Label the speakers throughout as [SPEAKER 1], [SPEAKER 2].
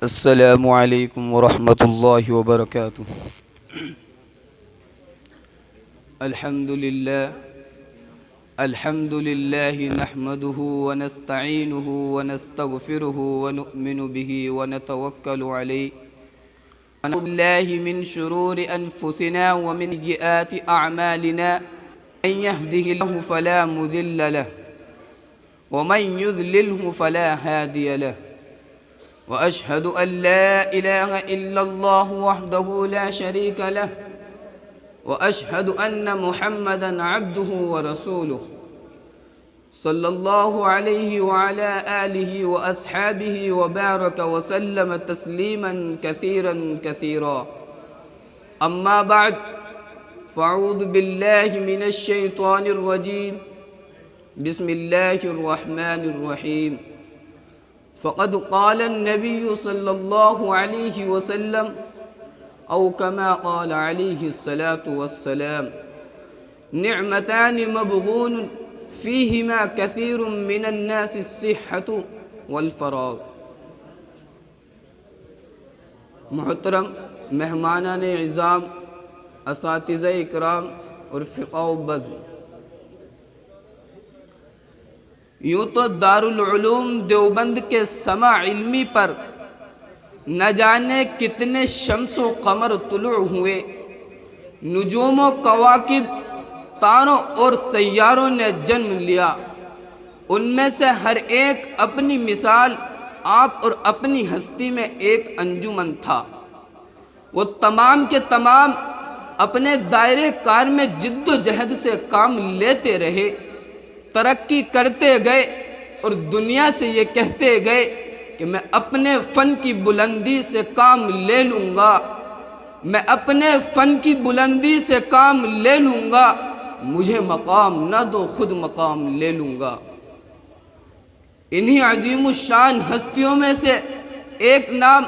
[SPEAKER 1] السلام علیکم ورحمۃ اللہ وبرکاتہ۔ الحمد للہ نحمده ونستعینه ونستغفره ونؤمن به ونتوکل علیہ ونعوذ باللہ من شرور انفسنا ومن سیئات اعمالنا من يهده الله فلا مضل له ومن يضلله فلا هادي له وأشهد أن لا إله إلا الله وحده لا شريك له وأشهد أن محمدًا عبده ورسوله صلى الله عليه وعلى آله وأصحابه وبارك وسلم تسليمًا كثيرًا كثيرًا. أما بعد فأعوذ بالله من الشيطان الرجيم. بسم الله الرحمن الرحيم. فقد قال النبي صلى الله عليه وسلم أو كما قال عليه الصلاة والسلام: نعمتان مبغون فيهما كثير من الناس الصحة والفراغ. محترم مہمانان عظام، اساتذہ اکرام اور فقہ و بزم، یوں تو دارالعلوم دیوبند کے سماع علمی پر نہ جانے کتنے شمس و قمر طلوع ہوئے، نجوم و کواکب، تاروں اور سیاروں نے جنم لیا. ان میں سے ہر ایک اپنی مثال، آپ اور اپنی ہستی میں ایک انجمن تھا. وہ تمام کے تمام اپنے دائرے کار میں جد و جہد سے کام لیتے رہے، ترقی کرتے گئے اور دنیا سے یہ کہتے گئے کہ میں اپنے فن کی بلندی سے کام لے لوں گا، میں اپنے فن کی بلندی سے کام لے لوں گا، مجھے مقام نہ دو خود مقام لے لوں گا. انہی عظیم الشان ہستیوں میں سے ایک نام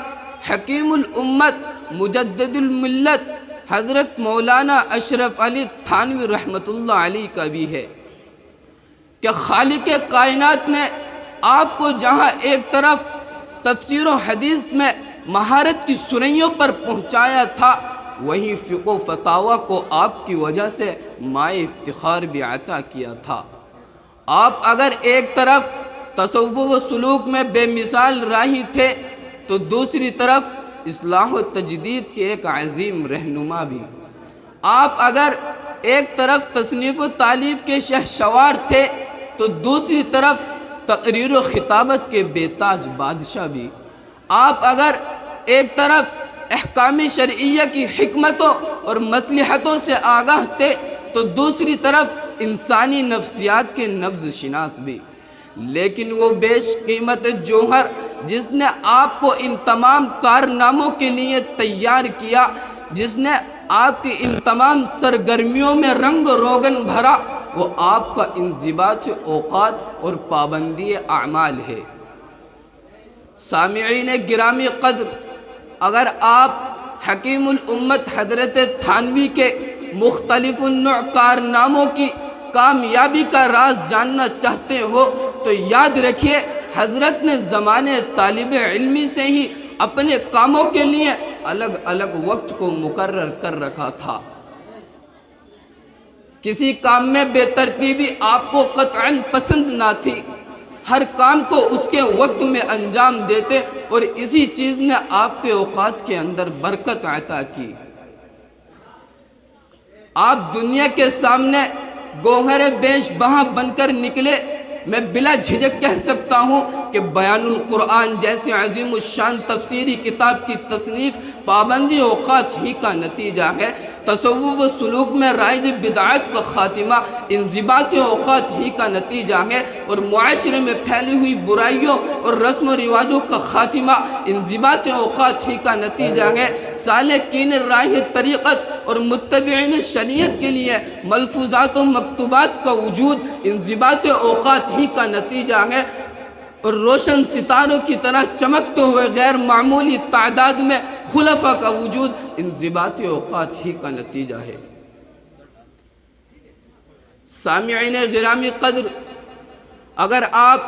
[SPEAKER 1] حکیم الامت مجدد الملت حضرت مولانا اشرف علی تھانوی رحمۃ اللہ علیہ کا بھی ہے کہ خالق کائنات نے آپ کو جہاں ایک طرف تفسیر و حدیث میں مہارت کی سرائیوں پر پہنچایا تھا، وہیں فقہ و فتاوی کو آپ کی وجہ سے مائے افتخار بھی عطا کیا تھا. آپ اگر ایک طرف تصوف و سلوک میں بے مثال راہی تھے تو دوسری طرف اصلاح و تجدید کے ایک عظیم رہنما بھی. آپ اگر ایک طرف تصنیف و تالیف کے شہسوار تھے تو دوسری طرف تقریر و خطابت کے بے تاج بادشاہ بھی. آپ اگر ایک طرف احکام شرعیہ کی حکمتوں اور مصلحتوں سے آگاہ تھے تو دوسری طرف انسانی نفسیات کے نبض شناس بھی. لیکن وہ بیش قیمت جوہر جس نے آپ کو ان تمام کارناموں کے لیے تیار کیا، جس نے آپ کی ان تمام سرگرمیوں میں رنگ روغن بھرا، وہ آپ کا انضباط اوقات اور پابندی اعمال ہے. سامعین گرامی قدر، اگر آپ حکیم الامت حضرت تھانوی کے مختلف النوع کارناموں کی کامیابی کا راز جاننا چاہتے ہو تو یاد رکھیے، حضرت نے زمانے طالب علمی سے ہی اپنے کاموں کے لیے الگ الگ وقت کو مقرر کر رکھا تھا. کسی کام میں بے ترتیبی آپ کو قطعاً پسند نہ تھی، ہر کام کو اس کے وقت میں انجام دیتے اور اسی چیز نے آپ کے اوقات کے اندر برکت عطا کی. آپ دنیا کے سامنے گوہر بیش بہاں بن کر نکلے. میں بلا جھجک کہہ سکتا ہوں کہ بیان القرآن جیسی عظیم الشان تفسیری کتاب کی تصنیف پابندی اوقات ہی کا نتیجہ ہے. تصوف و سلوک میں رائج بدعات کا خاتمہ انضباط اوقات ہی کا نتیجہ ہے، اور معاشرے میں پھیلی ہوئی برائیوں اور رسم و رواجوں کا خاتمہ انضباط اوقات ہی کا نتیجہ ہے. سالکین راہ طریقت اور متبعین شریعت کے لیے ملفوظات و مکتوبات کا وجود انضباط اوقات ہی کا نتیجہ ہے، اور روشن ستاروں کی طرح چمکتے ہوئے غیر معمولی تعداد میں خلفاء کا وجود انضباط اوقات ہی کا نتیجہ ہے. سامعین گرامی قدر، اگر آپ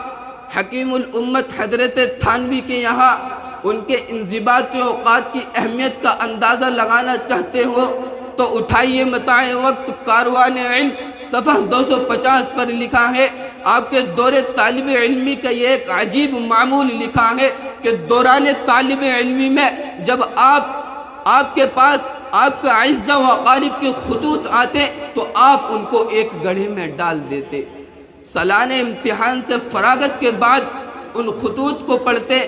[SPEAKER 1] حکیم الامت حضرت تھانوی کے یہاں ان کے انضباط اوقات کی اہمیت کا اندازہ لگانا چاہتے ہو تو اٹھائیے متاع وقت کاروان علم، صفحہ 250 پر لکھا ہے۔ آپ کے دور طالب علمی کا یہ ایک عجیب معمول لکھا ہے کہ دوران طالب علمی میں جب آپ کے پاس آپ کے اعزاء و اقارب کے خطوط آتے تو آپ ان کو ایک گڑھے میں ڈال دیتے۔ سالانہ امتحان سے فراغت کے بعد ان خطوط کو پڑھتے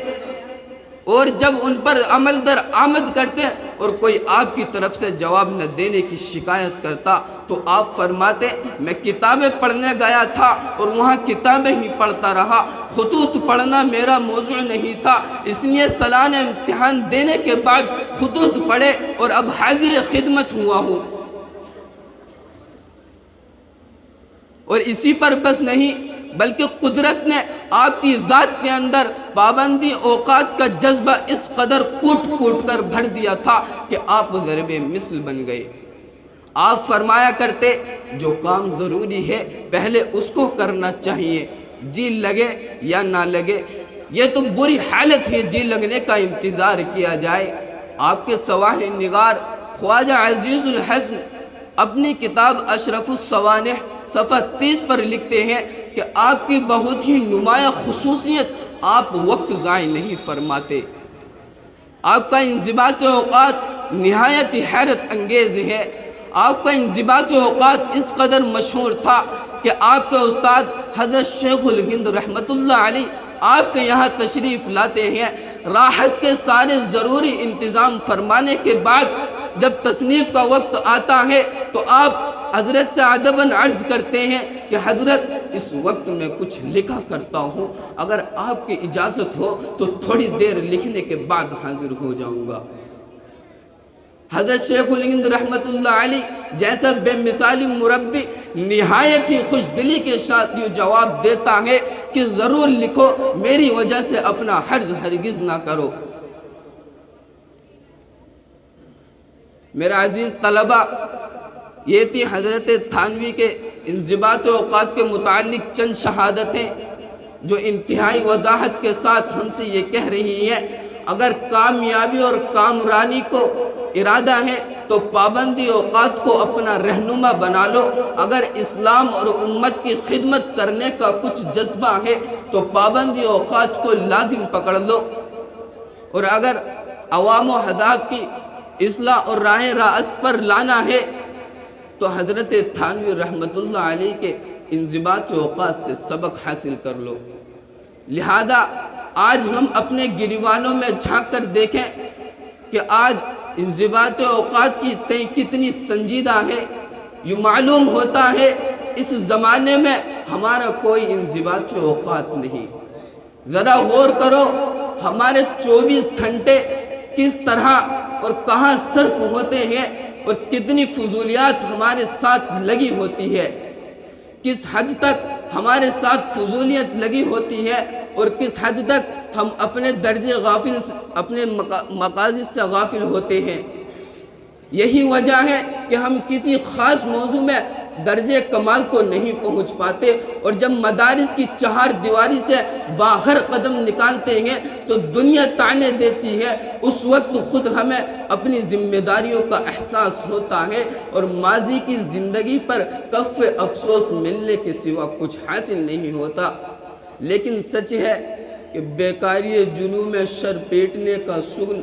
[SPEAKER 1] اور جب ان پر عمل در آمد کرتے اور کوئی آپ کی طرف سے جواب نہ دینے کی شکایت کرتا تو آپ فرماتے میں کتابیں پڑھنے گیا تھا اور وہاں کتابیں ہی پڑھتا رہا، خطوط پڑھنا میرا موضوع نہیں تھا، اس لیے سالانہ امتحان دینے کے بعد خطوط پڑھے اور اب حاضر خدمت ہوا ہوں۔ اور اسی پر بس نہیں بلکہ قدرت نے آپ کی ذات کے اندر پابندی اوقات کا جذبہ اس قدر کوٹ کوٹ کر بھر دیا تھا کہ آپ ضرب مثل بن گئے۔ آپ فرمایا کرتے جو کام ضروری ہے پہلے اس کو کرنا چاہیے، جی لگے یا نہ لگے۔ یہ تو بری حالت ہے جی لگنے کا انتظار کیا جائے۔ آپ کے سوانح نگار خواجہ عزیز الحسن اپنی کتاب اشرف السوانح صفحہ 30 پر لکھتے ہیں کہ آپ کی بہت ہی نمایاں خصوصیت آپ وقت ضائع نہیں فرماتے۔ آپ کا انضباط اوقات نہایت حیرت انگیز ہے۔ آپ کا انضباط اوقات اس قدر مشہور تھا کہ آپ کے استاد حضرت شیخ الہند رحمۃ اللہ علیہ آپ کے یہاں تشریف لاتے ہیں، راحت کے سارے ضروری انتظام فرمانے کے بعد جب تصنیف کا وقت آتا ہے تو آپ حضرت سے ادباً عرض کرتے ہیں کہ حضرت اس وقت میں کچھ لکھا کرتا ہوں، اگر آپ کی اجازت ہو تو تھوڑی دیر لکھنے کے بعد حاضر ہو جاؤں گا۔ حضرت شیخ الہند رحمۃ اللہ علیہ جیسا بے مثالی مربی نہایت ہی خوش دلی کے ساتھ یہ جواب دیتا ہے کہ ضرور لکھو، میری وجہ سے اپنا حرج ہرگز نہ کرو۔ میرا عزیز طلبہ، یہ تھی حضرت تھانوی کے انضباط اوقات کے متعلق چند شہادتیں جو انتہائی وضاحت کے ساتھ ہم سے یہ کہہ رہی ہیں اگر کامیابی اور کامرانی کو ارادہ ہے تو پابندی اوقات کو اپنا رہنما بنا لو، اگر اسلام اور امت کی خدمت کرنے کا کچھ جذبہ ہے تو پابندی اوقات کو لازم پکڑ لو، اور اگر عوام و اہداف کی اصلاح اور راہ راست پر لانا ہے تو حضرت تھانوی رحمۃ اللہ علیہ کے انضباط اوقات سے سبق حاصل کر لو۔ لہذا آج ہم اپنے گریبانوں میں جھانک کر دیکھیں کہ آج انضباط اوقات کی تئیں کتنی سنجیدہ ہے۔ یہ معلوم ہوتا ہے اس زمانے میں ہمارا کوئی انضباط اوقات نہیں۔ ذرا غور کرو ہمارے 24 گھنٹے کس طرح اور کہاں صرف ہوتے ہیں اور کتنی فضولیات ہمارے ساتھ لگی ہوتی ہے، کس حد تک ہمارے ساتھ فضولیت لگی ہوتی ہے اور کس حد تک ہم اپنے درجے غافل اپنے مقاصد سے غافل ہوتے ہیں۔ یہی وجہ ہے کہ ہم کسی خاص موضوع میں درجے کمال کو نہیں پہنچ پاتے، اور جب مدارس کی چہار دیواری سے باہر قدم نکالتے ہیں تو دنیا طعنے دیتی ہے، اس وقت خود ہمیں اپنی ذمہ داریوں کا احساس ہوتا ہے اور ماضی کی زندگی پر کف افسوس ملنے کے سوا کچھ حاصل نہیں ہوتا۔ لیکن سچ ہے کہ بیکاری جنوں میں سر پیٹنے کا شغل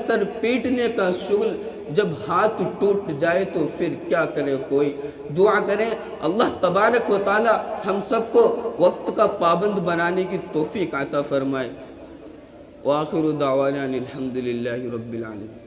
[SPEAKER 1] سر پیٹنے کا شغل جب ہاتھ ٹوٹ جائے تو پھر کیا کرے کوئی۔ دعا کریں اللہ تبارک و تعالی ہم سب کو وقت کا پابند بنانے کی توفیق عطا فرمائے۔ وآخر دعوانا الحمدللہ رب العالمین۔